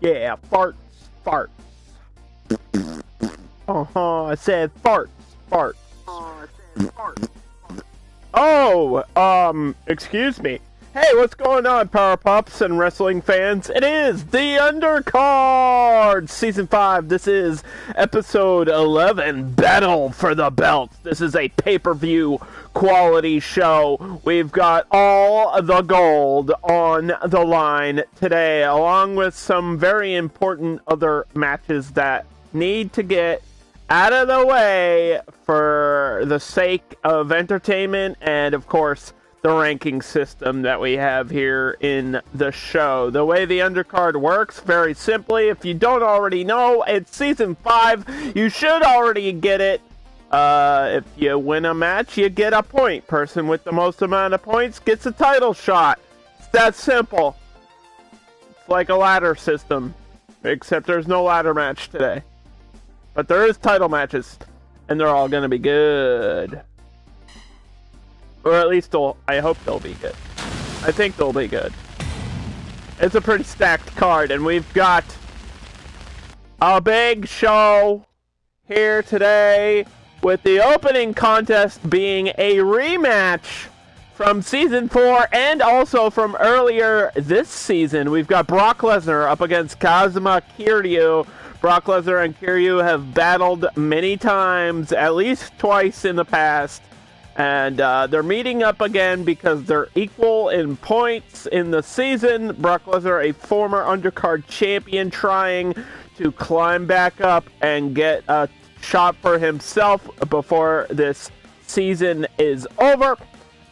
Yeah, farts, farts. I said farts, farts. Oh, excuse me. Hey, what's going on, Power Pups and wrestling fans? It is the Undercard, Season 5. This is Episode 11, Battle for the Belts. This is a pay-per-view quality show. We've got all the gold on the line today, along with some very important other matches that need to get out of the way for the sake of entertainment and, of course, the ranking system that we have here in the show. The way the Undercard works, very simply, if you don't already know, it's Season 5. You should already get it. If you win a match, you get a point. Person with the most amount of points gets a title shot. It's that simple. It's like a ladder system, except there's no ladder match today. But there is title matches, and they're all going to be good. Or at least I hope they'll be good. I think they'll be good. It's a pretty stacked card, and we've got a big show here today, with the opening contest being a rematch from Season 4 and also from earlier this season. We've got Brock Lesnar up against Kazuma Kiryu. Brock Lesnar and Kiryu have battled many times, at least twice in the past. And they're meeting up again because they're equal in points in the season. Brock Lesnar, a former Undercard champion, trying to climb back up and get a shot for himself before this season is over.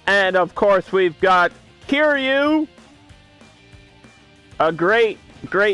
And, of course, we've got Kiryu, a great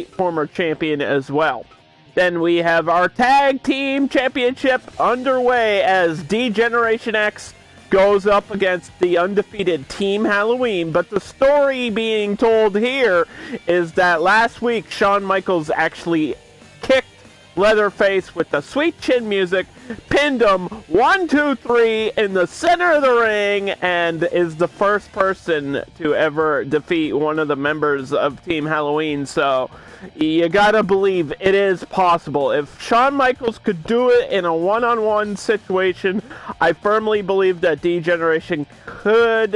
former champion as well. Then we have our Tag Team Championship underway as D-Generation X goes up against the undefeated Team Halloween. But the story being told here is that last week Shawn Michaels actually kicked Leatherface with the sweet chin music, pinned him 1, 2, 3 in the center of the ring, and is the first person to ever defeat one of the members of Team Halloween. So you gotta believe it is possible. If Shawn Michaels could do it in a one-on-one situation, I firmly believe that D-Generation could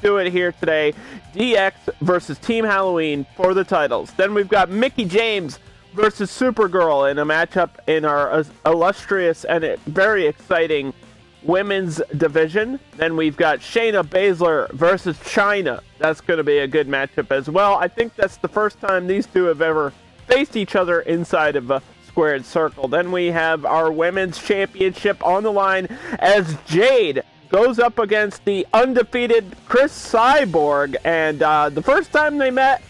do it here today. DX versus Team Halloween for the titles. Then we've got Mickie James versus Supergirl in a matchup in our illustrious and very exciting women's division. Then we've got Shayna Baszler versus Chyna. That's going to be a good matchup as well. I think that's the first time these two have ever faced each other inside of a squared circle. Then we have our women's championship on the line as Jade goes up against the undefeated Cris Cyborg. And the first time they met,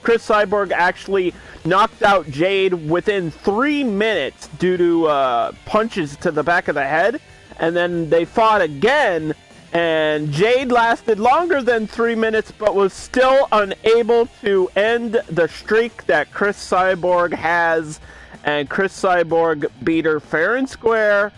Cris Cyborg actually knocked out Jade within 3 minutes due to punches to the back of the head. And then they fought again, and Jade lasted longer than 3 minutes, but was still unable to end the streak that Cris Cyborg has. And Cris Cyborg beat her fair and square.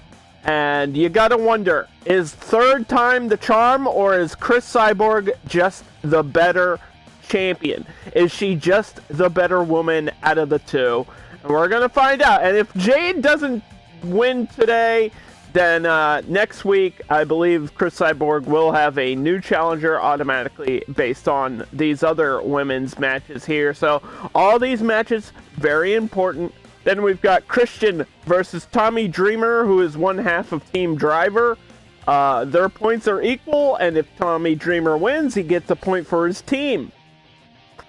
And you gotta wonder, is third time the charm, or is Cris Cyborg just the better champion? Is she just the better woman out of the two? And we're gonna find out. And if Jade doesn't win today, then next week, I believe Cris Cyborg will have a new challenger automatically based on these other women's matches here. So all these matches, very important. Then we've got Christian versus Tommy Dreamer, who is one half of Team Driver. Their points are equal, and if Tommy Dreamer wins, he gets a point for his team.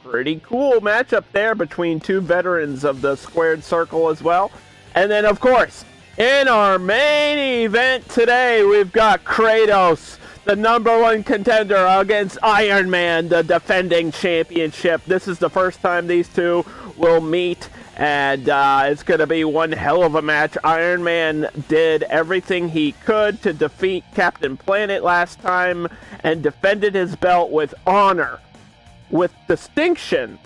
Pretty cool matchup there between two veterans of the squared circle as well. And then, of course, in our main event today, we've got Kratos, the #1 contender, against Ironman, the defending championship. This is the first time these two will meet, and it's going to be one hell of a match. Ironman did everything he could to defeat Captain Planet last time and defended his belt with honor, with distinction,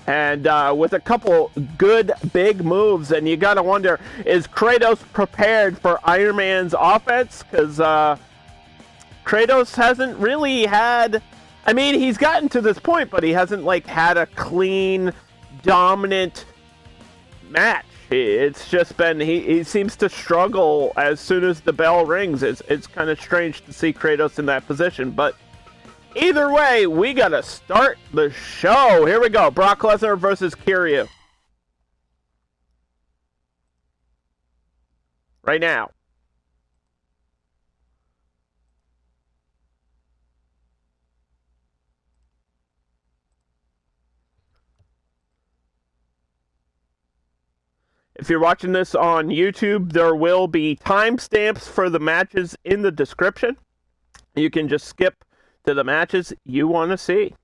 and with a couple good big moves. And you gotta wonder, is Kratos prepared for Iron Man's offense? Because Kratos hasn't really had, I mean, he's gotten to this point, but he hasn't like had a clean dominant match. It's just been, he seems to struggle as soon as the bell rings. It's kind of strange to see Kratos in that position, but either way, we gotta start the show. Here we go. Brock Lesnar versus Kiryu. Right now. If you're watching this on YouTube, there will be timestamps for the matches in the description. You can just skip to the matches you want to see.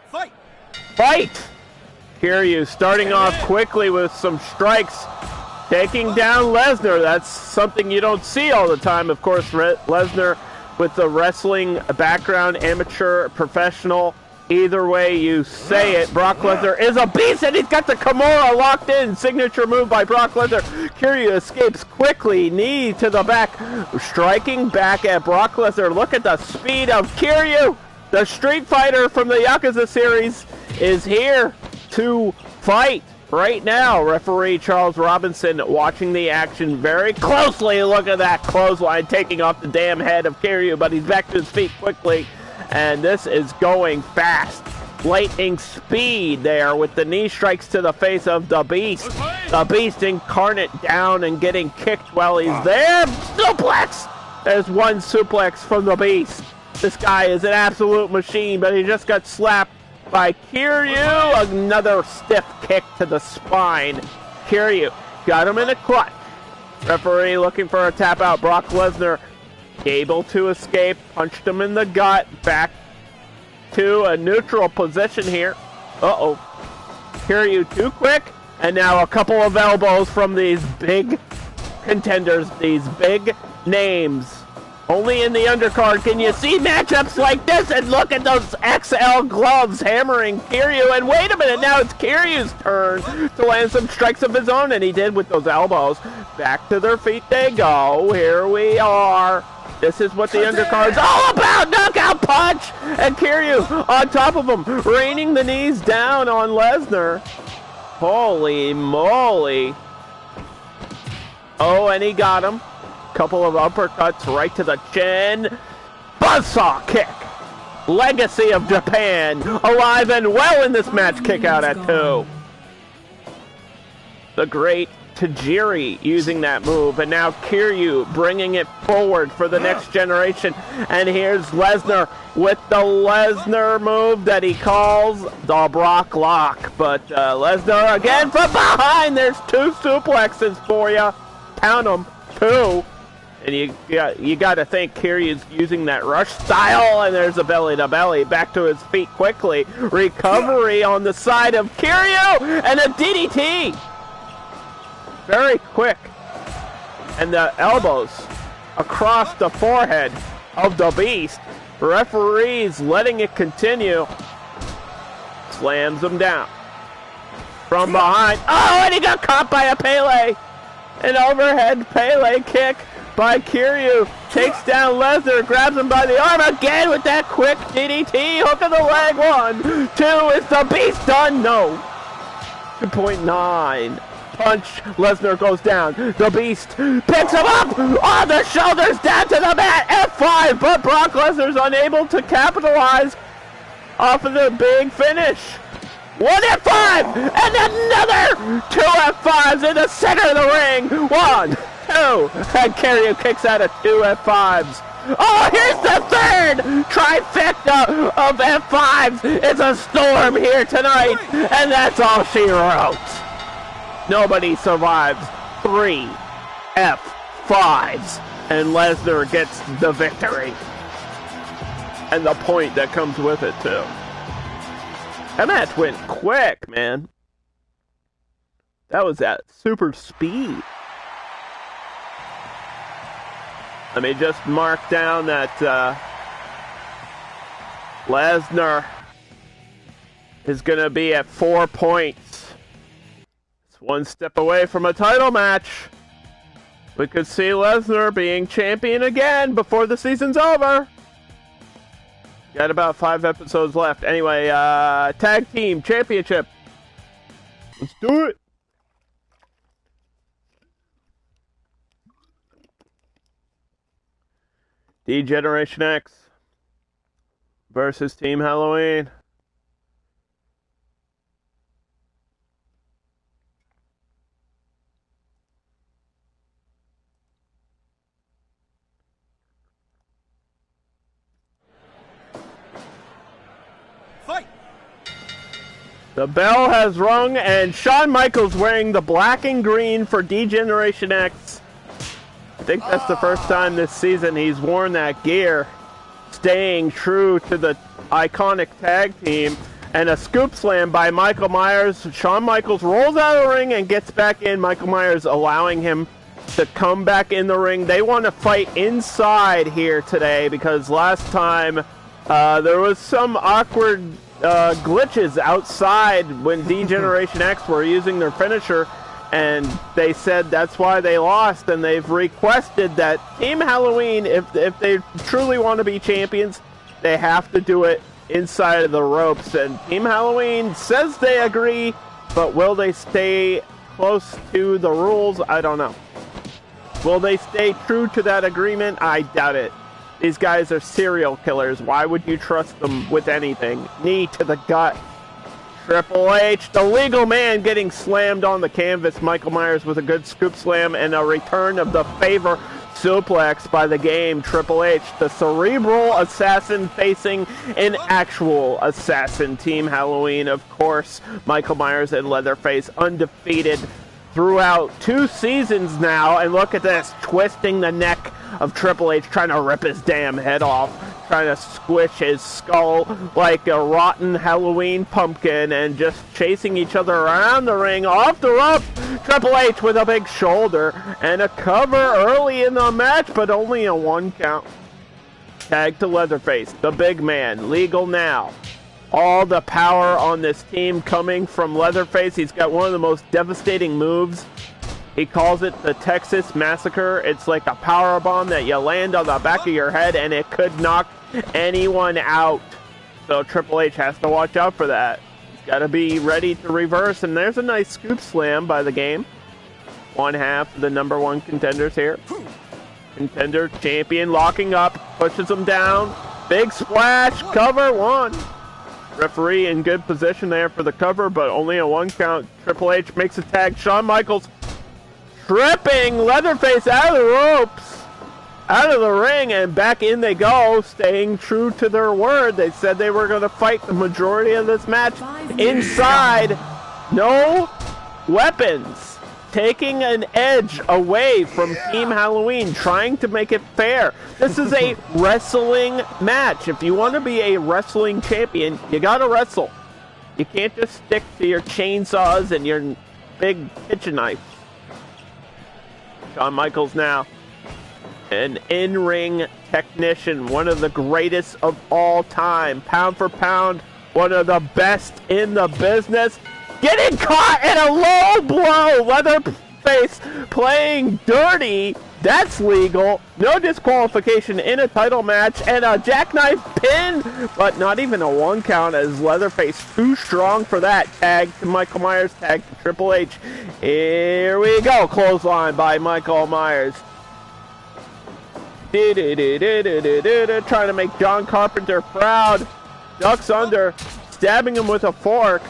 Fight! Fight! Kiryu starting off quickly with some strikes, taking down Lesnar. That's something you don't see all the time. Of course, Lesnar with the wrestling background, amateur, professional. Either way you say it, Brock Lesnar is a beast, and he's got the Kimura locked in. Signature move by Brock Lesnar. Kiryu escapes quickly, knee to the back, striking back at Brock Lesnar. Look at the speed of Kiryu. The Street Fighter from the Yakuza series is here to fight right now. Referee Charles Robinson watching the action very closely. Look at that clothesline taking off the damn head of Kiryu, but he's back to his feet quickly. And this is going fast. Lightning speed there with the knee strikes to the face of the Beast. The Beast incarnate down and getting kicked while he's there. Suplex! There's one suplex from the Beast. This guy is an absolute machine, but he just got slapped by Kiryu. Another stiff kick to the spine. Kiryu got him in a clutch. Referee looking for a tap out. Brock Lesnar able to escape, punched him in the gut, back to a neutral position here. Uh-oh. Kiryu too quick, and now a couple of elbows from these big contenders, these big names. Only in the undercard can you see matchups like this, and look at those XL gloves hammering Kiryu, and wait a minute, now it's Kiryu's turn to land some strikes of his own, and he did with those elbows. Back to their feet they go. Here we are. This is what the undercard's all about! Knockout punch! And Kiryu on top of him, raining the knees down on Lesnar. Holy moly. Oh, and he got him. Couple of uppercuts right to the chin. Buzzsaw kick. Legacy of Japan. Alive and well in this match. Kick out at 2. The great Tajiri using that move, and now Kiryu bringing it forward for the next generation. And here's Lesnar with the Lesnar move that he calls the Brock Lock. But Lesnar again from behind. There's 2 suplexes for you. Count them, 2. And you got to think Kiryu's using that rush style, and there's a belly-to-belly. Back to his feet quickly. Recovery on the side of Kiryu, and a DDT. Very quick. And the elbows across the forehead of the Beast. Referees letting it continue. Slams him down. From behind. Oh, and he got caught by a Pele. An overhead Pele kick by Kiryu. Takes down Lesnar, grabs him by the arm again with that quick DDT. Hook of the leg. 1, 2. Is the Beast done? No. 2.9. Punch. Lesnar goes down. The Beast picks him up on the shoulders down to the mat. F5, but Brock Lesnar's unable to capitalize off of the big finish. 1 F5 and another 2 F5s in the center of the ring. 1, 2, and Kiryu kicks out of 2 F5s. Oh, here's the third trifecta of F5s. It's a storm here tonight, and that's all she wrote. Nobody survives 3 F5s, and Lesnar gets the victory. And the point that comes with it, too. That match went quick, man. That was at super speed. Let me just mark down that Lesnar is going to be at 4 points. It's 1 step away from a title match. We could see Lesnar being champion again before the season's over. Got about 5 episodes left. Anyway, Tag Team Championship. Let's do it. D-Generation X versus Team Halloween. Fight! The bell has rung, and Shawn Michaels wearing the black and green for D-Generation X. I think that's the first time this season he's worn that gear, staying true to the iconic tag team. And a scoop slam by Michael Myers. Shawn Michaels rolls out of the ring and gets back in. Michael Myers allowing him to come back in the ring. They want to fight inside here today because last time there was some awkward glitches outside when D-Generation X were using their finisher, and they said that's why they lost, and they've requested that Team Halloween, if they truly want to be champions, they have to do it inside of the ropes. And Team Halloween says they agree, but will they stay close to the rules? I don't know. Will they stay true to that agreement? I doubt it. These guys are serial killers. Why would you trust them with anything? Knee to the gut. Triple H, the legal man, getting slammed on the canvas. Michael Myers with a good scoop slam and a return of the favor suplex by the game. Triple H, the cerebral assassin, facing an actual assassin. Team Halloween, of course. Michael Myers and Leatherface undefeated throughout 2 seasons now. And look at this, twisting the neck of Triple H, trying to rip his damn head off, trying to squish his skull like a rotten Halloween pumpkin, and just chasing each other around the ring, off the rope. Triple H with a big shoulder and a cover early in the match, but only a 1 count. Tag to Leatherface, the big man, legal now. All the power on this team coming from Leatherface. He's got one of the most devastating moves. He calls it the Texas Massacre. It's like a power bomb that you land on the back of your head and it could knock anyone out. So Triple H has to watch out for that. He's got to be ready to reverse. And there's a nice scoop slam by the game. One half of the number 1 contenders here. Contender champion locking up, pushes him down. Big splash, cover 1. Referee in good position there for the cover, but only a 1 count. Triple H makes a tag. Shawn Michaels tripping Leatherface out of the ropes, out of the ring, and back in they go, staying true to their word. They said they were going to fight the majority of this match inside. No weapons, taking an edge away from Team Halloween, trying to make it fair. This is a wrestling match. If you want to be a wrestling champion, you got to wrestle. You can't just stick to your chainsaws and your big kitchen knife. Shawn Michaels now, an in-ring technician, one of the greatest of all time. Pound for pound, one of the best in the business. Getting caught in a low blow. Leatherface playing dirty. That's legal. No disqualification in a title match. And a jackknife pin. But not even a 1 count as Leatherface too strong for that. Tag to Michael Myers. Tag to Triple H. Here we go. Clothesline by Michael Myers. Trying to make John Carpenter proud. Ducks under. Stabbing him with a fork.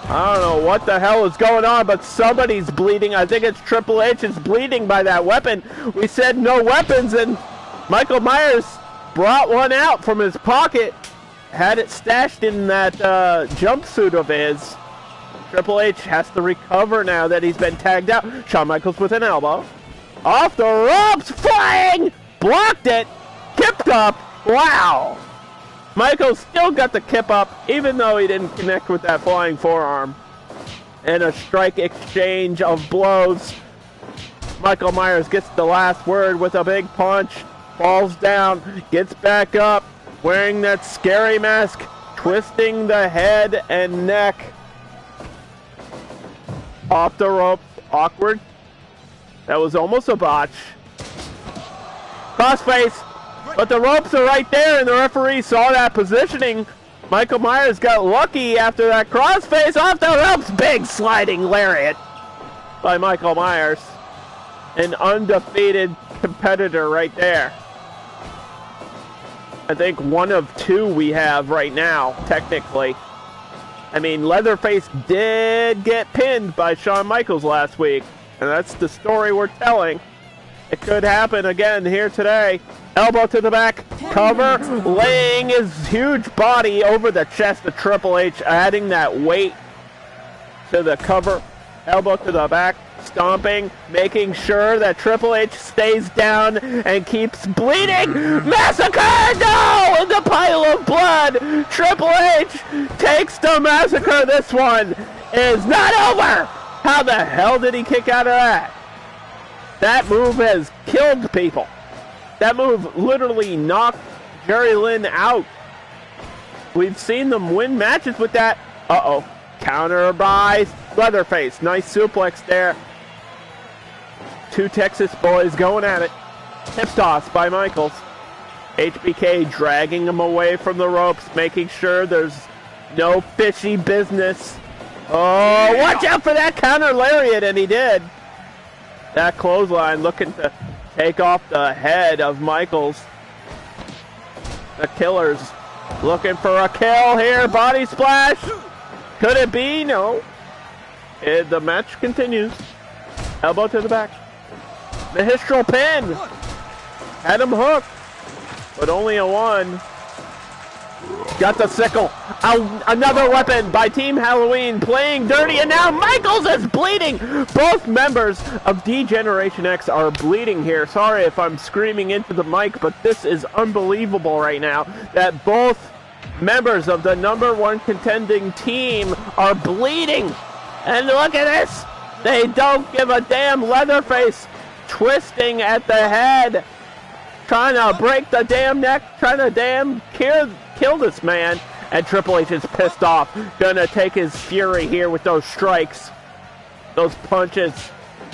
I don't know what the hell is going on, but somebody's bleeding. I think it's Triple H is bleeding by that weapon. We said no weapons, and Michael Myers brought one out from his pocket. Had it stashed in that jumpsuit of his. Triple H has to recover now that he's been tagged out. Shawn Michaels with an elbow. Off the ropes, flying! Blocked it, kipped up, wow! Michaels still got the kip up, even though he didn't connect with that flying forearm. And a strike exchange of blows. Michael Myers gets the last word with a big punch. Falls down, gets back up, wearing that scary mask, twisting the head and neck. Off the rope, awkward. That was almost a botch. Crossface. But the ropes are right there, and the referee saw that positioning. Michael Myers got lucky after that crossface off the ropes. Big sliding lariat by Michael Myers. An undefeated competitor right there. I think one of two we have right now, technically. I mean, Leatherface did get pinned by Shawn Michaels last week, and that's the story we're telling. It could happen again here today. Elbow to the back, cover, laying his huge body over the chest of Triple H, adding that weight to the cover. Elbow to the back, stomping, making sure that Triple H stays down and keeps bleeding. Massacre! No! In the pile of blood! Triple H takes the massacre. This one is not over! How the hell did he kick out of that? That move has killed people. That move literally knocked Jerry Lynn out. We've seen them win matches with that. Uh-oh. Counter by Leatherface. Nice suplex there. Two Texas boys going at it. Hip toss by Michaels. HBK dragging him away from the ropes, making sure there's no fishy business. Oh, watch out for that counter lariat, and he did. That clothesline looking to take off the head of Michaels. The Killers looking for a kill here. Body splash. Could it be? No. The match continues. Elbow to the back. Mahistral pin. Had him hooked, but only a one. Got the sickle. Another weapon by Team Halloween playing dirty, and now Michaels is bleeding. Both members of D-Generation X are bleeding here. Sorry if I'm screaming into the mic, but this is unbelievable right now that both members of the #1 contending team are bleeding. And look at this. They don't give a damn. Leatherface twisting at the head, trying to break the damn neck, trying to damn kill this man. And Triple H is pissed off. Gonna take his fury here with those strikes, those punches.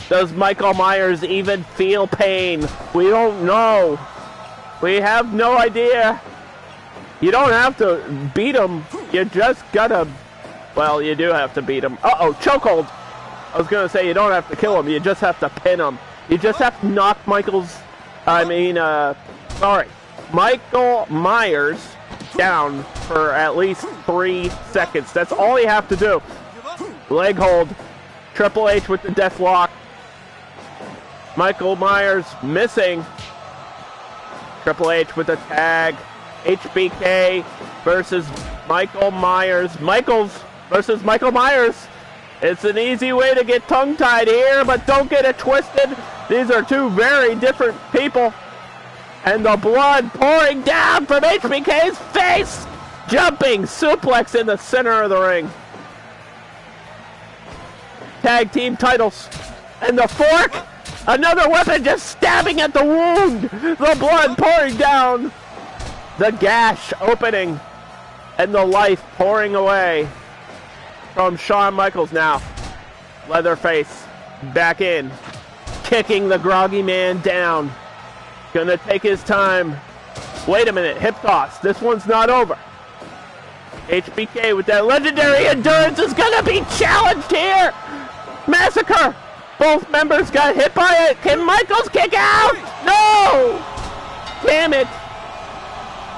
Does Michael Myers even feel pain? We don't know. We have no idea. You don't have to beat him. You just gotta, well, you do have to beat him. Uh-oh, chokehold. I was gonna say you don't have to kill him. You just have to pin him. You just have to knock Michael Myers down for at least 3 seconds. That's all you have to do. Leg hold. Triple H with the death lock. Michael Myers missing. Triple H with the tag. HBK versus Michael Myers. Michaels versus Michael Myers. It's an easy way to get tongue-tied here, but don't get it twisted. These are two very different people. And the blood pouring down from HBK's face. Jumping suplex in the center of the ring. Tag team titles. And the fork. Another weapon just stabbing at the wound. The blood pouring down. The gash opening. And the life pouring away from Shawn Michaels now. Leatherface back in. Kicking the groggy man down. Gonna take his time. Wait a minute, hip toss. This one's not over. HBK with that legendary endurance is gonna be challenged here. Massacre. Both members got hit by it. Can Michaels kick out? No! Damn it.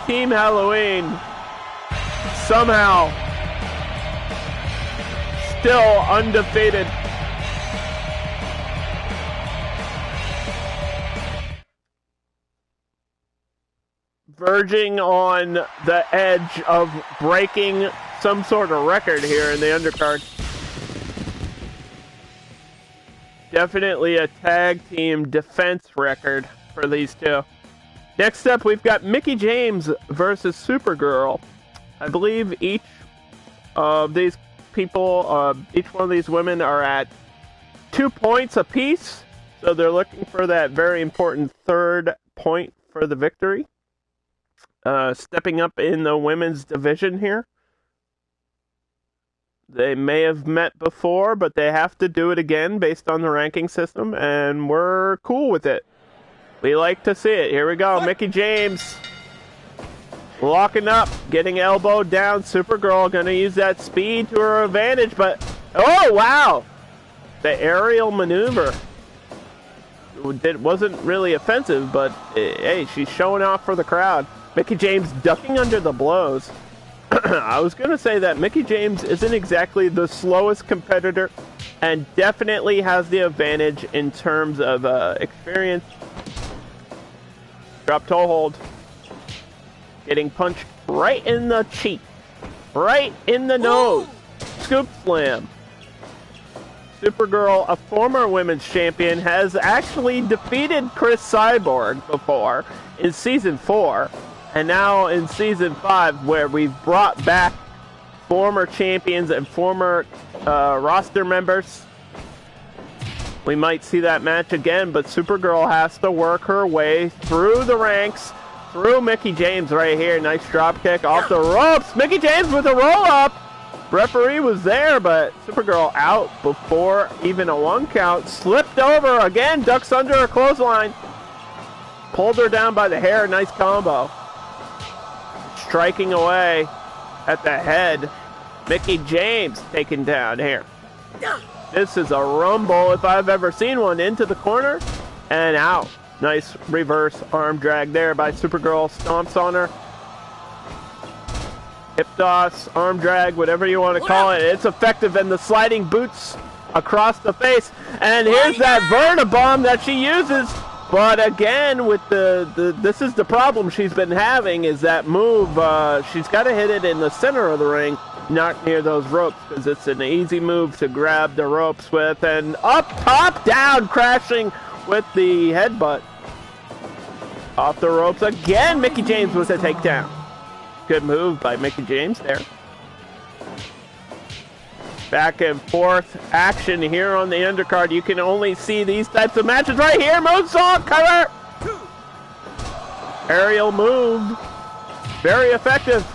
Team Halloween somehow still undefeated. Verging on the edge of breaking some sort of record here in the undercard. Definitely a tag team defense record for these two. Next up, we've got Mickie James versus Supergirl. I believe each of these people, each one of these women are at 2 points apiece. So they're looking for that very important third point for the victory. Stepping up in the women's division here. They may have met before, but they have to do it again based on the ranking system, and we're cool with it. We like to see it. Here we go. Mickie James locking up, getting elbowed down. Supergirl going to use that speed to her advantage, but oh, wow. The aerial maneuver. It wasn't really offensive, but hey, she's showing off for the crowd. Mickie James ducking under the blows. I was going to say that Mickie James isn't exactly the slowest competitor and definitely has the advantage in terms of experience. Drop toe hold. Getting punched right in the cheek. Right in the nose. Scoop slam. Supergirl, a former women's champion, has actually defeated Cris Cyborg before in Season 4. And now in Season 5, where we've brought back former champions and former roster members. We might see that match again, but Supergirl has to work her way through the ranks, through Mickie James right here. Nice drop kick off the ropes. Mickie James with a roll-up. Referee was there, but Supergirl out before even a 1 count. Slipped over again, ducks under a clothesline. Pulled her down by the hair. Nice combo. Striking away at the head. Mickie James taken down here. This is a rumble if I've ever seen one. Into the corner and out. Nice reverse arm drag there by Supergirl. Stomps on her. Hip toss, arm drag, whatever you want to call it. It's effective, and the sliding boots across the face. And here's that Vertibomb that she uses. But again, with this is the problem she's been having, is that move. She's got to hit it in the center of the ring, not near those ropes, because it's an easy move to grab the ropes with. And up, top, down, crashing with the headbutt. Off the ropes again. Mickie James with a takedown. Good move by Mickie James there. Back and forth action here on the undercard. You can only see these types of matches right here. Moonsault cover. Aerial move. Very effective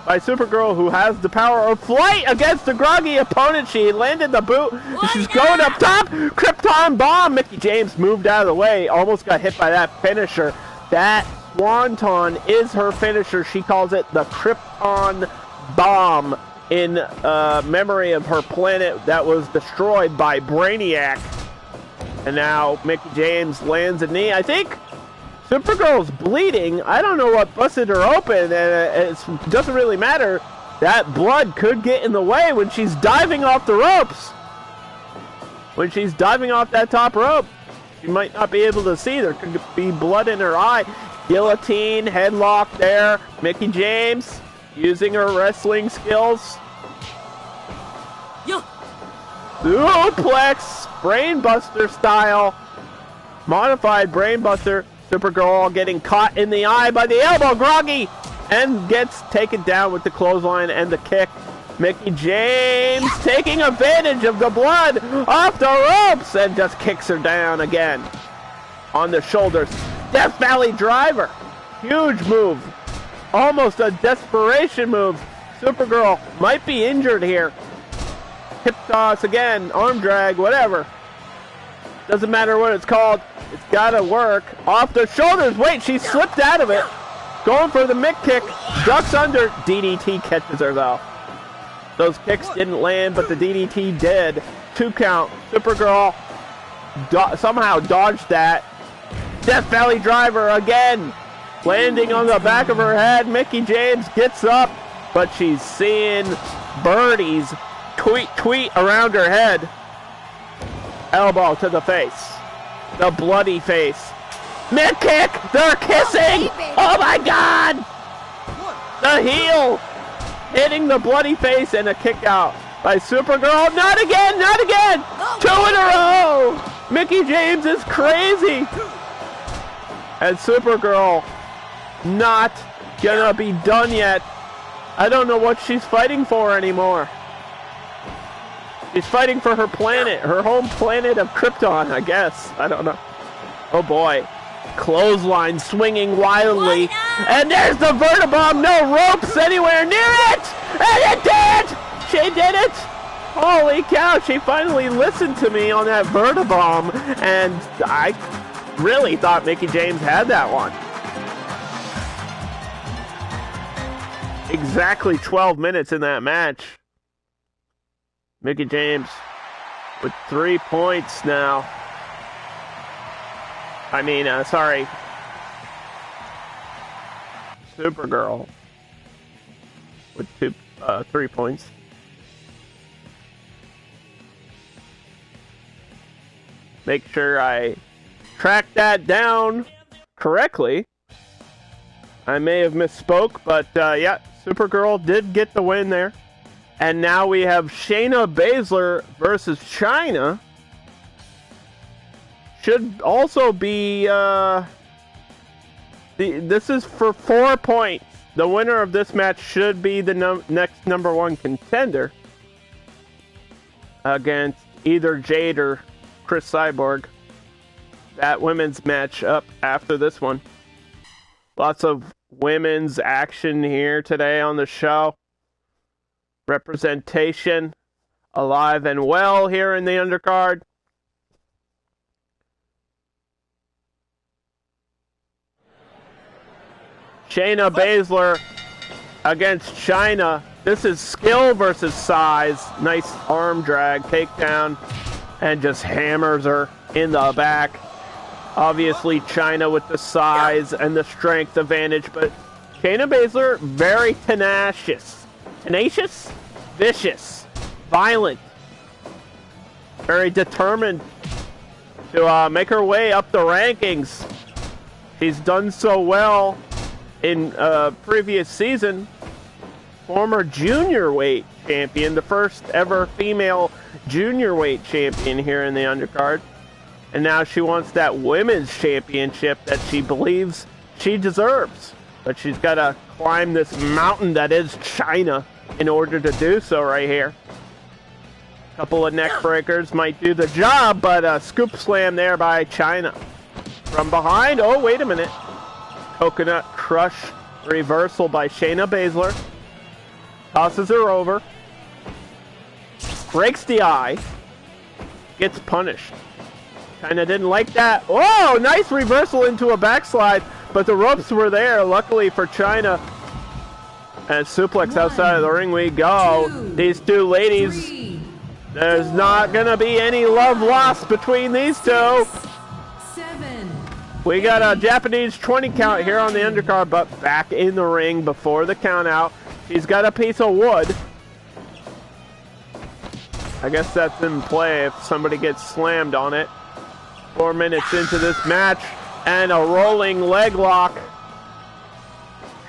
by Supergirl, who has the power of flight against the groggy opponent. She landed the boot. She's going up top. Krypton bomb. Mickie James moved out of the way. Almost got hit by that finisher. That Swanton is her finisher. She calls it the Krypton bomb in memory of her planet that was destroyed by Brainiac. And now Mickie James lands a knee. I think Supergirl's bleeding. I don't know what busted her open, and it doesn't really matter. That blood could get in the way when she's diving off the ropes. When she's diving off that top rope, she might not be able to see. There could be blood in her eye. Guillotine, headlock there. Mickie James using her wrestling skills. Suplex, brainbuster style. Modified brainbuster. Supergirl getting caught in the eye by the elbow, groggy, and gets taken down with the clothesline and the kick. Mickie James taking advantage of the blood off the ropes and just kicks her down again on the shoulders. Death Valley driver. Huge move. Almost a desperation move. Supergirl might be injured here. Hip toss again. Arm drag. Whatever. Doesn't matter what it's called. It's got to work. Off the shoulders. Wait, she slipped out of it. Going for the Mick kick. Ducks under. DDT catches her though. Those kicks didn't land, but the DDT did. 2 count. Supergirl somehow dodged that. Death Valley driver again. Landing on the back of her head. Mickie James gets up, but she's seeing birdies tweet around her head. Elbow to the face. The bloody face. Mid kick. They're kissing. Oh my God. The heel hitting the bloody face, and a kick out by Supergirl. Not again. Not again. 2 in a row. Mickie James is crazy. And Supergirl not gonna be done yet. I don't know what she's fighting for anymore. She's fighting for her planet, her home planet of Krypton, I guess. I don't know. Oh boy. Clothesline swinging wildly. And there's the Vertibomb. No ropes anywhere near it. And it did! She did it! Holy cow, she finally listened to me on that Vertibomb. And really thought Mickie James had that one. Exactly 12 minutes in that match. Mickie James with 3 points now. Sorry. Supergirl with 3 points. Make sure I track that down correctly. I may have misspoke, but yeah, Supergirl did get the win there. And now we have Shayna Baszler versus Chyna. Should also be, this is for 4 points. The winner of this match should be the next number one contender against either Jade or Cris Cyborg. That women's match up after this one. Lots of women's action here today on the show. Representation alive and well here in the undercard. Shayna Baszler against Chyna. This is skill versus size. Nice arm drag, takedown, and just hammers her in the back. Obviously, Chyna with the size and the strength advantage, but Shayna Baszler, very tenacious. Tenacious? Vicious. Violent. Very determined to make her way up the rankings. She's done so well in previous season. Former junior weight champion, the first ever female junior weight champion here in the undercard. And now she wants that women's championship that she believes she deserves. But she's got to climb this mountain that is Chyna in order to do so right here. A couple of neck breakers might do the job, but a scoop slam there by Chyna. From behind, oh, wait a minute. Coconut crush reversal by Shayna Baszler. Tosses her over. Breaks the eye. Gets punished. Chyna didn't like that. Oh, nice reversal into a backslide, but the ropes were there, luckily for Chyna. And suplex outside of the ring we go. These two ladies, there's not going to be any love lost between these two. We got a Japanese 20 count here on the undercard, but back in the ring before the count out. She's got a piece of wood. I guess that's in play if somebody gets slammed on it. 4 minutes into this match, and a rolling leg lock.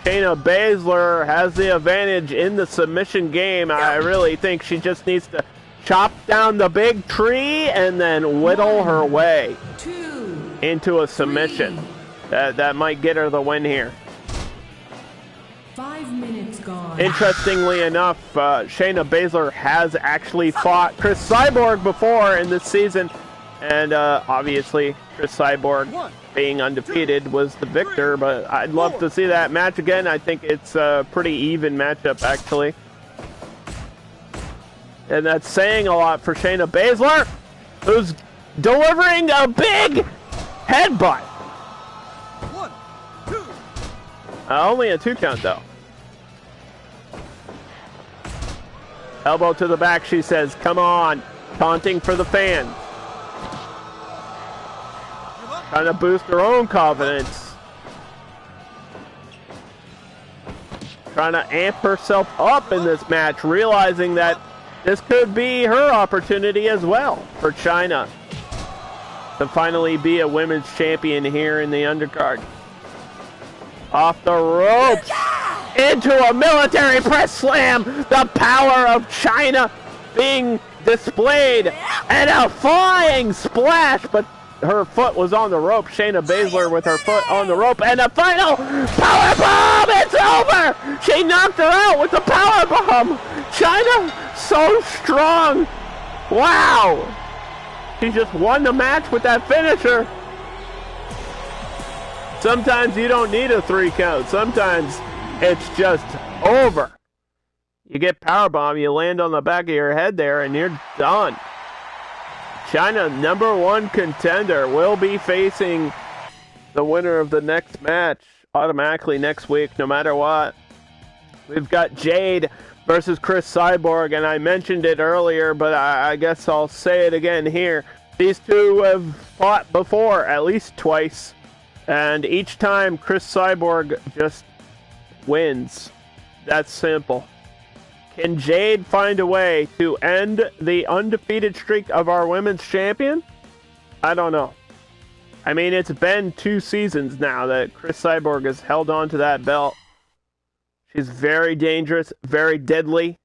Shayna Baszler has the advantage in the submission game. I really think she just needs to chop down the big tree and then whittle her way into a submission. That might get her the win here. 5 minutes gone. Interestingly enough, Shayna Baszler has actually fought Cris Cyborg before in this season. And obviously, Cris Cyborg, being undefeated, was the victor. But I'd love to see that match again. I think it's a pretty even matchup, actually. And that's saying a lot for Shayna Baszler, who's delivering a big headbutt. 1, 2. Only a 2 count, though. Elbow to the back, she says, come on. Taunting for the fans. Trying to boost her own confidence. Trying to amp herself up in this match, realizing that this could be her opportunity as well for Chyna to finally be a women's champion here in the undercard. Off the ropes, into a military press slam. The power of Chyna being displayed, and a flying splash, but her foot was on the rope. Shayna Baszler with her foot on the rope, and a final power bomb. It's over. She knocked her out with the power bomb. Chyna, so strong. Wow. She just won the match with that finisher. Sometimes you don't need a 3 count. Sometimes it's just over. You get powerbomb, you land on the back of your head there, and you're done. Chyna, #1 contender, will be facing the winner of the next match automatically next week, no matter what. We've got Jade versus Cris Cyborg, and I mentioned it earlier, but I guess I'll say it again here. These two have fought before, at least twice, and each time Cris Cyborg just wins. That's simple. Can Jade find a way to end the undefeated streak of our women's champion? I don't know. I mean, it's been 2 seasons now that Cris Cyborg has held on to that belt. She's very dangerous, very deadly.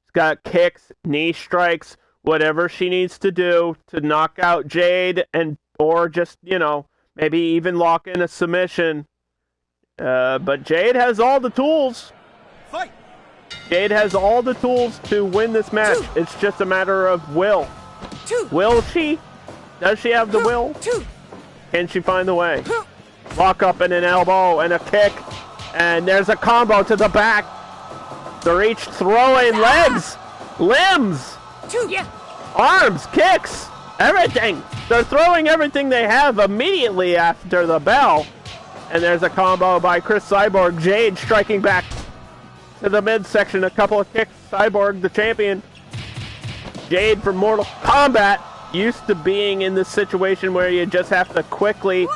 She's got kicks, knee strikes, whatever she needs to do to knock out Jade, and or just, maybe even lock in a submission. But Jade has all the tools. Fight! Jade has all the tools to win this match. It's just a matter of will. Will she? Does she have the will? Can she find the way? Lock up and an elbow and a kick. And there's a combo to the back. They're each throwing legs, limbs, arms, kicks, everything. They're throwing everything they have immediately after the bell. And there's a combo by Cris Cyborg. Jade striking back to the midsection. A couple of kicks. Cyborg, the champion. Jade from Mortal Kombat, used to being in this situation where you just have to quickly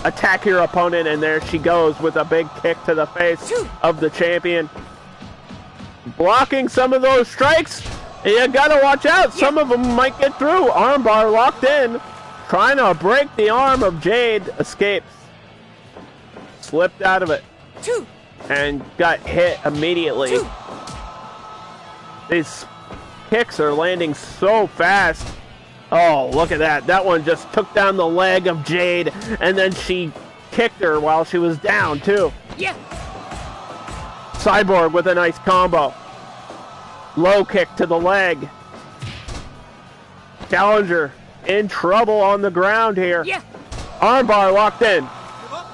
attack your opponent, and there she goes with a big kick to the face of the champion. Blocking some of those strikes. You gotta watch out. Some of them might get through. Armbar locked in. Trying to break the arm of Jade. Escapes. Slipped out of it. And got hit immediately. These kicks are landing so fast. Oh, look at that. That one just took down the leg of Jade, and then she kicked her while she was down, too. Cyborg with a nice combo. Low kick to the leg. Challenger in trouble on the ground here. Armbar locked in.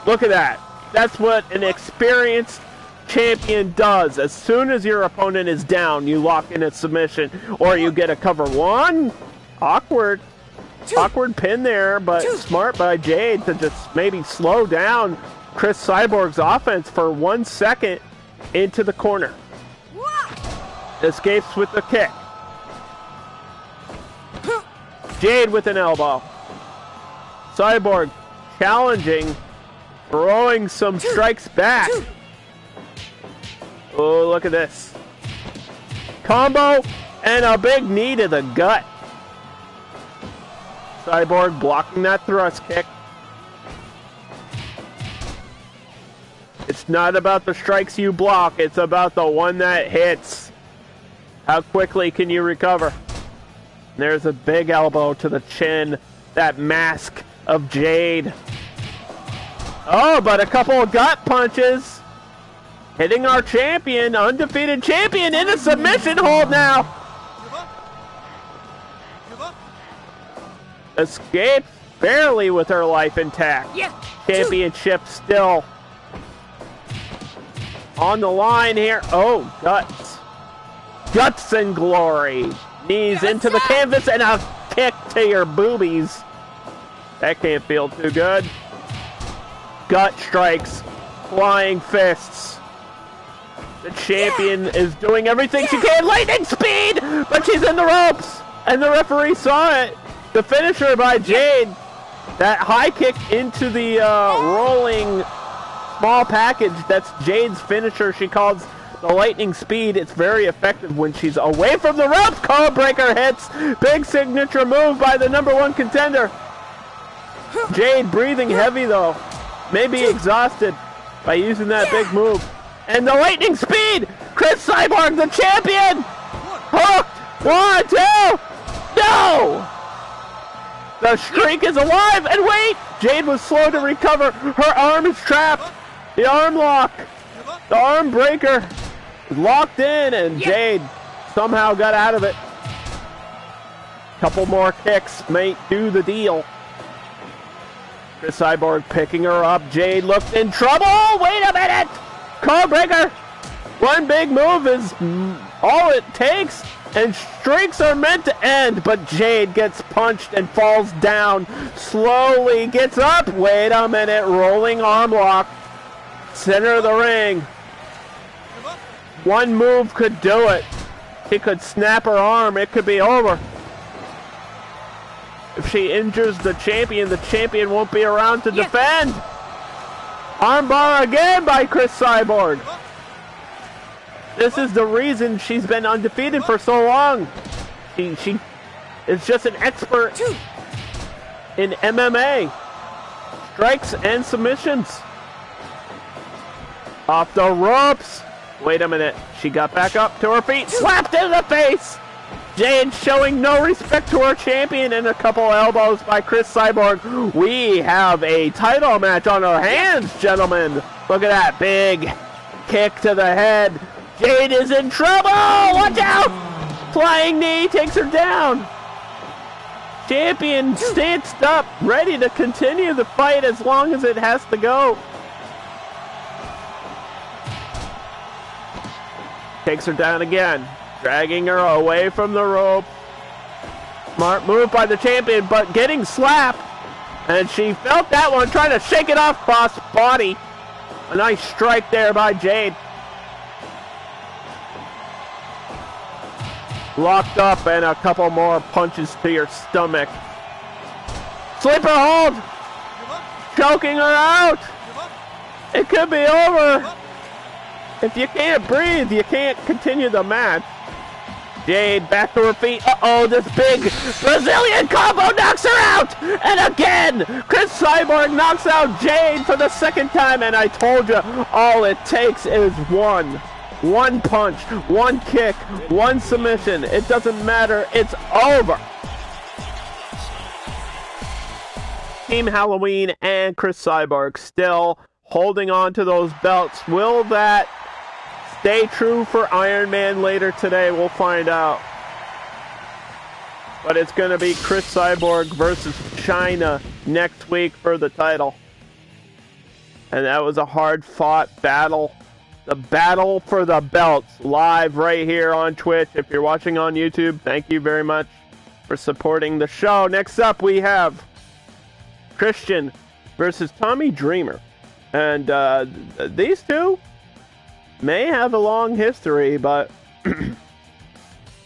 Look at that. That's what an experienced champion does. As soon as your opponent is down, you lock in a submission, or you get a cover. One. Awkward pin there, but smart by Jade to just maybe slow down Cris Cyborg's offense for 1 second into the corner. Escapes with the kick. Jade with an elbow. Cyborg challenging, throwing some strikes back. Oh, look at this. Combo and a big knee to the gut. Cyborg blocking that thrust kick. It's not about the strikes you block, it's about the one that hits. How quickly can you recover? There's a big elbow to the chin. That mask of Jade. Oh, but a couple of gut punches. Hitting our champion, undefeated champion, in a submission hold now. Escapes barely with her life intact. Championship still on the line here. Oh, guts. Guts and glory. Knees into the canvas and a kick to your boobies. That can't feel too good. Gut strikes. Flying fists. The champion is doing everything she can. Lightning speed! But she's in the ropes. And the referee saw it. The finisher by Jade. That high kick into the rolling small package. That's Jade's finisher. She calls the lightning speed. It's very effective when she's away from the ropes. Code breaker hits. Big signature move by the #1 contender. Jade breathing heavy though. Maybe exhausted by using that big move. And the lightning speed. Cris Cyborg, the champion. Hooked. 1, 2. No! The streak is alive, and wait! Jade was slow to recover. Her arm is trapped. The arm lock. The arm breaker is locked in, and Jade somehow got out of it. Couple more kicks may do the deal. Cris Cyborg picking her up. Jade looked in trouble. Wait a minute! Code breaker. One big move is all it takes. And streaks are meant to end, but Jade gets punched and falls down. Slowly gets up. Wait a minute. Rolling arm lock. Center of the ring. One move could do it. He could snap her arm. It could be over. If she injures the champion won't be around to defend. Armbar again by Cris Cyborg. This is the reason she's been undefeated for so long. She is just an expert in MMA. Strikes and submissions. Off the ropes. Wait a minute. She got back up to her feet. Slapped in the face. Jade showing no respect to her champion, and a couple elbows by Cris Cyborg. We have a title match on our hands, gentlemen. Look at that big kick to the head. Jade is in trouble. Watch out. Flying knee takes her down. Champion stanced up, ready to continue the fight as long as it has to go. Takes her down again, dragging her away from the rope. Smart move by the champion, but getting slapped. And she felt that one, trying to shake it off cross body. A nice strike there by Jade. Locked up and a couple more punches to your stomach. Sleeper hold. Choking her out. It could be over. If you can't breathe, you can't continue the match. Jade back to her feet. Uh-oh, this big Brazilian combo knocks her out! And again, Cris Cyborg knocks out Jade for the second time, and I told you, all it takes is one. One punch, one kick, one submission. It doesn't matter, it's over. Team Halloween and Cris Cyborg still holding on to those belts. Will that stay true for Ironman later today? We'll find out. But it's going to be Cris Cyborg versus Chyna next week for the title. And that was a hard-fought battle. The battle for the belts, live right here on Twitch. If you're watching on YouTube, thank you very much for supporting the show. Next up, we have Christian versus Tommy Dreamer. And these two may have a long history, but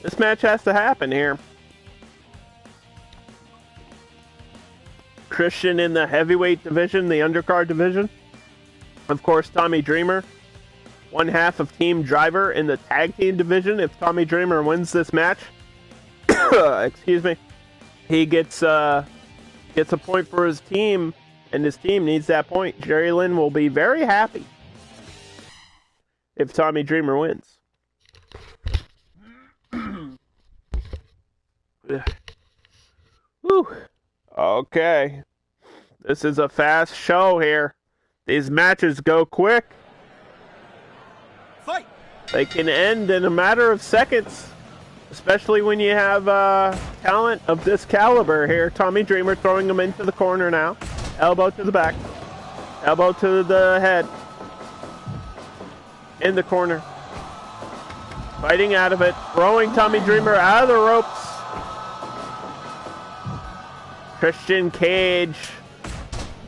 this match has to happen here. Christian in the heavyweight division, the undercard division. Of course, Tommy Dreamer, one half of Team Driver in the tag team division. If Tommy Dreamer wins this match, excuse me, he gets a point for his team, and his team needs that point. Jerry Lynn will be very happy if Tommy Dreamer wins. Whew. Okay. This is a fast show here. These matches go quick. Fight! They can end in a matter of seconds, especially when you have talent of this caliber here. Tommy Dreamer throwing him into the corner now. Elbow to the back. Elbow to the head. In the corner. Fighting out of it. Throwing Tommy Dreamer out of the ropes. Christian Cage,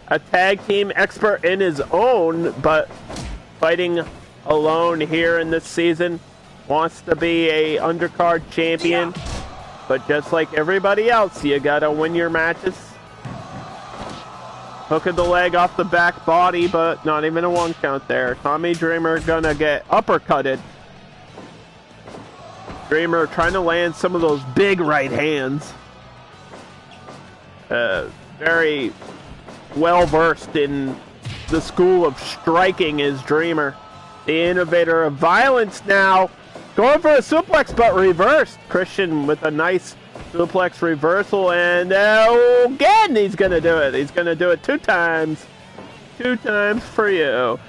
a tag team expert in his own, but fighting alone here in this season. Wants to be a undercard champion, but just like everybody else, you gotta win your matches. Hook of the leg off the back body, but not even a one count there. Tommy Dreamer gonna get uppercutted. Dreamer trying to land some of those big right hands. Very well versed in the school of striking is Dreamer. The innovator of violence now. Going for a suplex, but reversed. Christian with a nice suplex reversal, and again he's gonna do it. He's gonna do it 2 times. 2 times for you.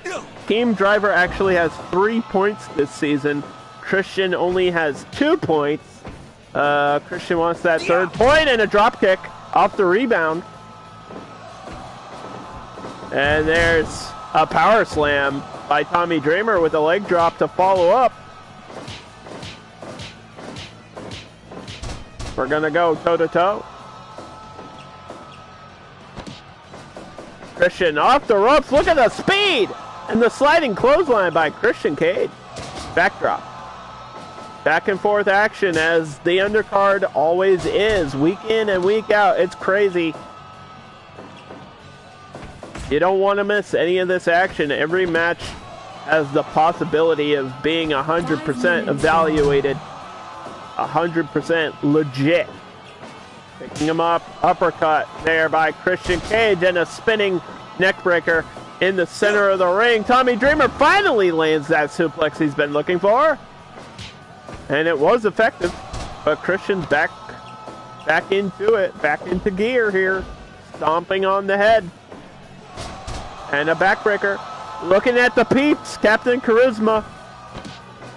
Team Driver actually has 3 points this season. Christian only has 2 points. Christian wants that 3rd point, and a drop kick off the rebound. And there's a power slam by Tommy Dreamer with a leg drop to follow up. We're gonna go toe-to-toe. Christian off the ropes. Look at the speed! And the sliding clothesline by Christian Cage. Backdrop. Back and forth action as the undercard always is. Week in and week out. It's crazy. You don't want to miss any of this action. Every match has the possibility of being 100% evaluated. 100% legit. Picking him up, uppercut there by Christian Cage, and a spinning neckbreaker in the center of the ring. Tommy Dreamer finally lands that suplex he's been looking for. And it was effective, but Christian's back into it, back into gear here. Stomping on the head. And a backbreaker. Looking at the peeps, Captain Charisma.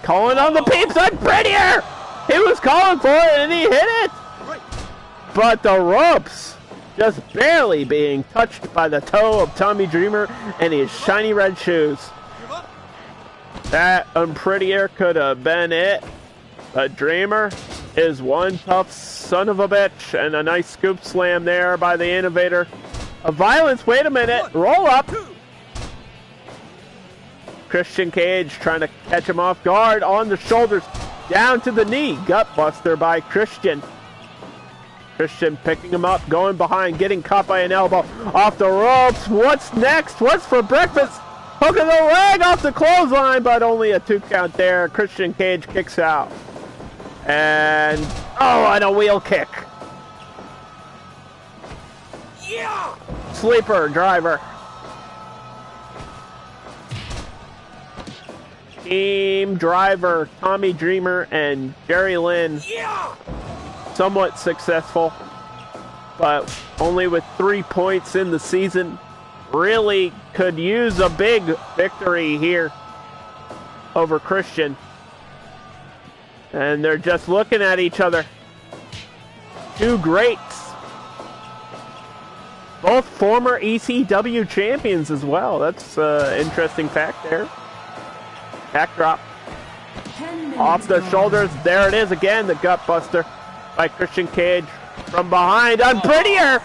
Calling on the peeps, Unprettier! He was calling for it and he hit it! But the ropes just barely being touched by the toe of Tommy Dreamer and his shiny red shoes. That Unprettier could have been it. But Dreamer is one tough son of a bitch. And a nice scoop slam there by the Innovator. A violence, wait a minute, roll up. Christian Cage trying to catch him off guard on the shoulders. Down to the knee, gutbuster by Christian. Christian picking him up, going behind, getting caught by an elbow. Off the ropes, what's next? What's for breakfast? Hooking the leg off the clothesline, but only a 2 count there. Christian Cage kicks out. And, and a wheel kick. Yeah! Sleeper driver. Team driver, Tommy Dreamer and Jerry Lynn. Yeah! Somewhat successful, but only with 3 points in the season. Really could use a big victory here over Christian. And they're just looking at each other. Two greats. Both former ECW champions as well. That's an interesting fact there. Backdrop. Off the shoulders. There it is again. The gutbuster by Christian Cage from behind. Unprettier.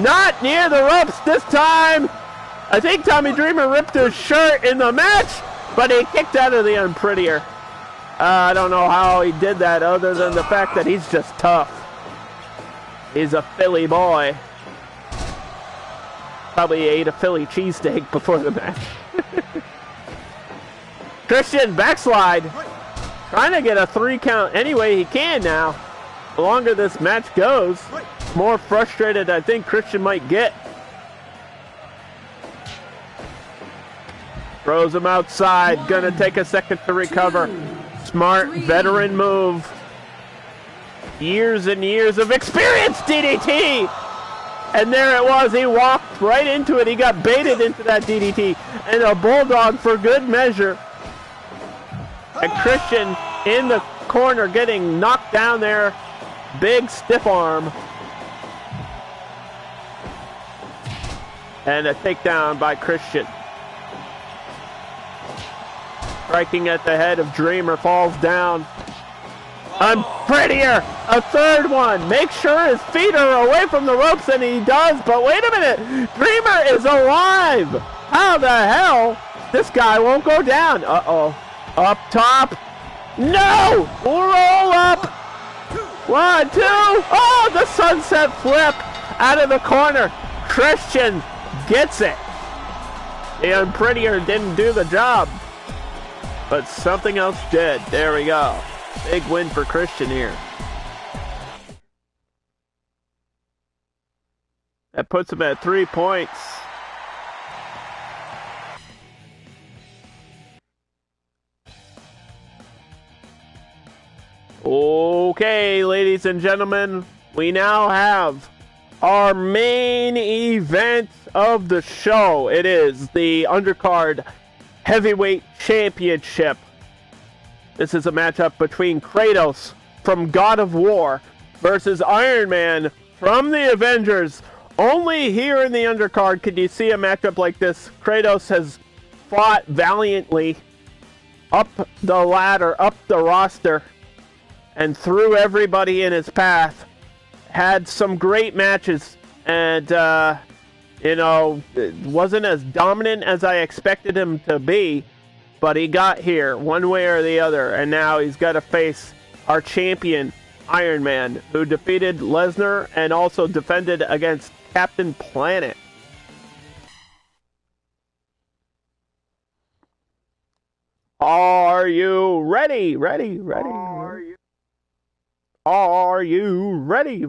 Not near the ropes this time. I think Tommy Dreamer ripped his shirt in the match, but he kicked out of the Unprettier. I don't know how he did that other than the fact that he's just tough. He's a Philly boy. Probably ate a Philly cheesesteak before the match. Christian backslide. Trying to get a 3 count any way he can now. The longer this match goes, more frustrated I think Christian might get. Throws him outside. Gonna take a second to recover. Smart veteran move. Years and years of experience, DDT! And there it was. He walked right into it. He got baited into that DDT. And a bulldog for good measure. And Christian in the corner getting knocked down there. Big stiff arm. And a takedown by Christian. Striking at the head of Dreamer, falls down. Unprettier, a third one. Make sure his feet are away from the ropes, and he does. But wait a minute, Dreamer is alive. How the hell? This guy won't go down. Uh-oh. Up top. No! Roll up. 1, 2. Oh, the sunset flip out of the corner. Christian gets it. The Unprettier didn't do the job, but something else did. There we go. Big win for Christian here. That puts him at 3 points. Okay, ladies and gentlemen, we now have our main event of the show. It is the Undercard Heavyweight Championship. This is a matchup between Kratos from God of War versus Ironman from the Avengers. Only here in the Undercard could you see a matchup like this. Kratos has fought valiantly up the ladder, up the roster, and threw everybody in his path. had some great matches, and you know, it wasn't as dominant as I expected him to be, but he got here one way or the other, and now he's got to face our champion, Ironman, who defeated Lesnar and also defended against Captain Planet. Are you ready? Ready? Are you ready?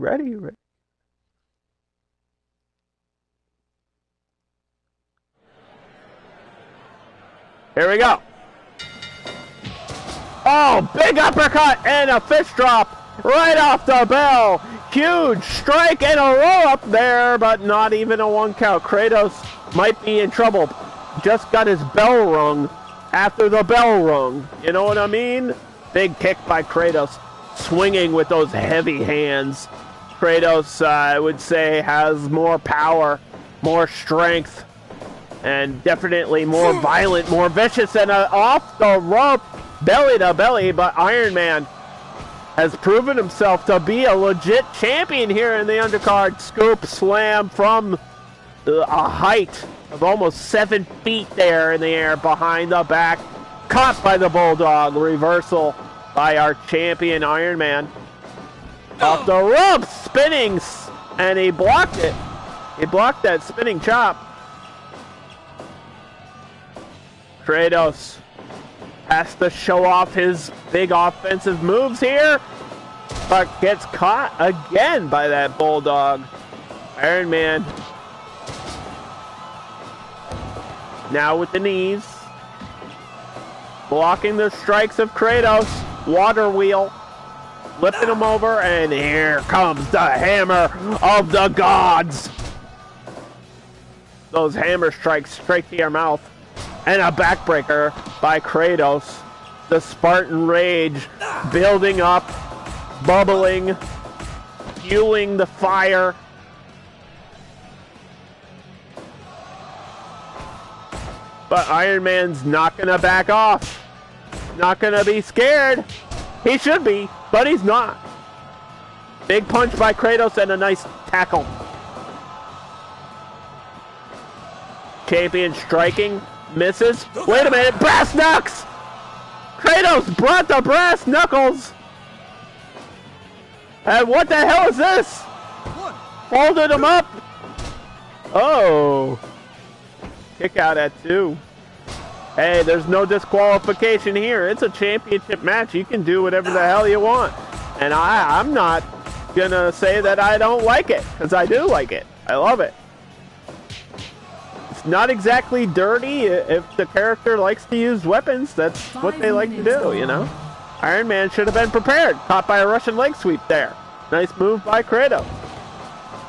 Here we go. Oh, big uppercut and a fist drop right off the bell. Huge strike and a roll up there, but not even a 1 count. Kratos might be in trouble. Just got his bell rung after the bell rung. You know what I mean? Big kick by Kratos, swinging with those heavy hands. Kratos, I would say, has more power, more strength, and definitely more violent, more vicious, and off the rope, belly to belly, but Iron Man has proven himself to be a legit champion here in the undercard. Scoop slam from a height of almost 7 feet there in the air behind the back. Caught by the Bulldog. Reversal by our champion Iron Man. Off the rope, spinning, and he blocked it. He blocked that spinning chop. Kratos has to show off his big offensive moves here, but gets caught again by that Bulldog. Iron Man now with the knees, blocking the strikes of Kratos. Water wheel, flipping him over, and here comes the hammer of the gods. Those hammer strikes straight to your mouth. And a backbreaker by Kratos. The Spartan rage building up, bubbling, fueling the fire. But Iron Man's not going to back off. Not going to be scared. He should be, but he's not. Big punch by Kratos and a nice tackle. Champion striking. Misses. Wait a minute. Brass knucks! Kratos brought the brass knuckles! And what the hell is this? Folded him up. Oh. Kick out at 2. Hey, there's no disqualification here. It's a championship match. You can do whatever the hell you want. And I'm not going to say that I don't like it, because I do like it. I love it. Not exactly dirty. If the character likes to use weapons, that's what they like to do, you know? Iron Man should have been prepared. Caught by a Russian leg sweep there. Nice move by Kratos.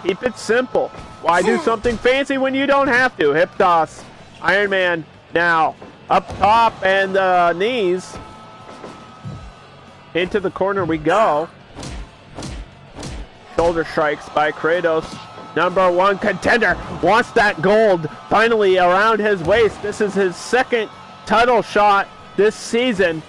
Keep it simple. Why do something fancy when you don't have to? Hip toss. Iron Man now up top and knees. Into the corner we go. Shoulder strikes by Kratos. Number 1 contender wants that gold finally around his waist. This is his second title shot this season.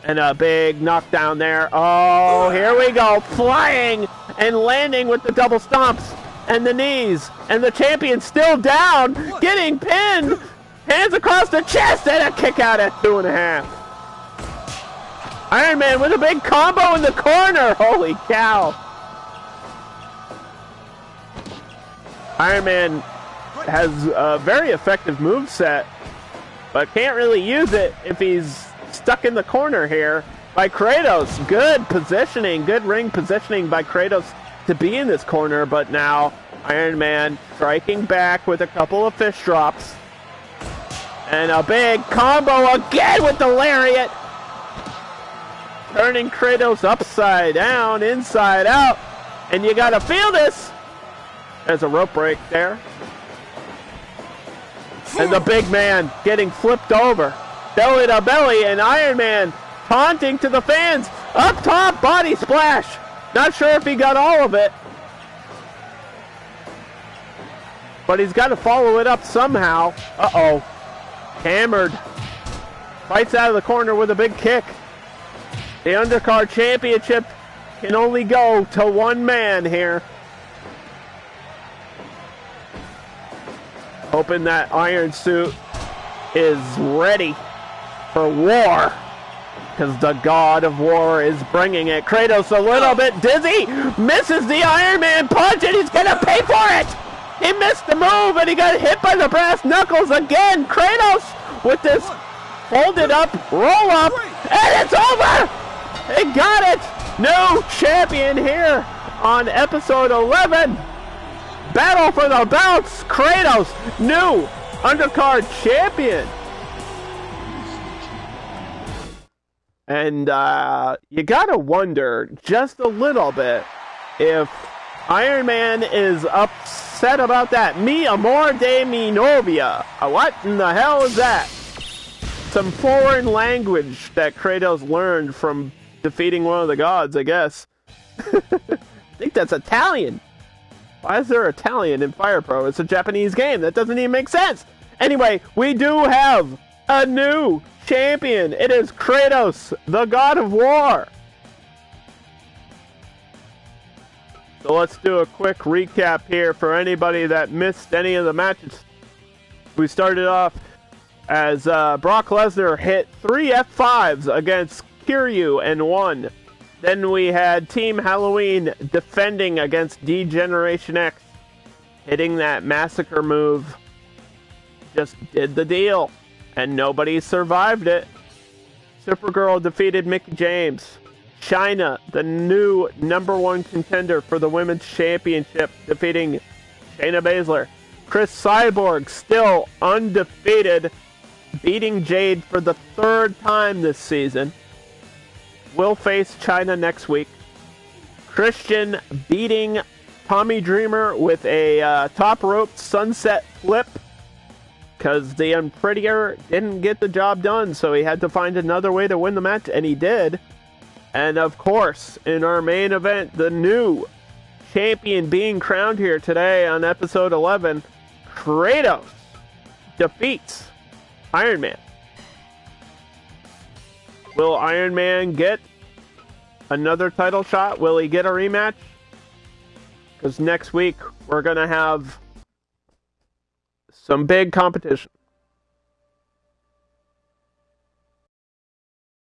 And a big knockdown there. Oh, here we go. Flying and landing with the double stomps and the knees. And the champion still down, getting pinned. Hands across the chest and a kick out at 2.5. Iron Man with a big combo in the corner. Holy cow. Iron Man has a very effective moveset, but can't really use it if he's stuck in the corner here by Kratos. Good positioning, good ring positioning by Kratos to be in this corner, but now Iron Man striking back with a couple of fish drops. And a big combo again with the lariat. Turning Kratos upside down, inside out. And you gotta feel this. There's a rope break there. And the big man getting flipped over. Belly to belly, and Iron Man taunting to the fans. Up top, body splash. Not sure if he got all of it. But he's got to follow it up somehow. Uh-oh. Hammered. Fights out of the corner with a big kick. The Undercard Championship can only go to one man here. Hoping that Iron Suit is ready for war. Because the God of War is bringing it. Kratos a little bit dizzy. Misses the Iron Man punch and he's going to pay for it. He missed the move and he got hit by the brass knuckles again. Kratos with this folded up, roll up, and it's over. He got it. New champion here on episode 11. Battle for the belts. Kratos, new Undercard champion. And you gotta wonder just a little bit if Iron Man is upset about that. Mi amor de mi novia. What in the hell is that? Some foreign language that Kratos learned from defeating one of the gods, I guess. I think that's Italian. Why is there Italian in Fire Pro? It's a Japanese game. That doesn't even make sense. Anyway, we do have a new champion. It is Kratos, the God of War. So let's do a quick recap here for anybody that missed any of the matches. We started off as Brock Lesnar hit 3 F5s against Kiryu and won. Then we had Team Halloween defending against D-Generation X, hitting that massacre move. Just did the deal, and nobody survived it. Supergirl defeated Mickie James. Shayna, the new #1 contender for the Women's Championship, defeating Shayna Baszler. Cris Cyborg, still undefeated, beating Jade for the 3rd time this season. Will face Chyna next week. Christian beating Tommy Dreamer with a top rope sunset flip because the Unprettier didn't get the job done, so he had to find another way to win the match, and he did. And of course, in our main event, the new champion being crowned here today on episode 11, Kratos defeats Iron Man. Will Iron Man get another title shot? Will he get a rematch? Because next week we're going to have some big competition.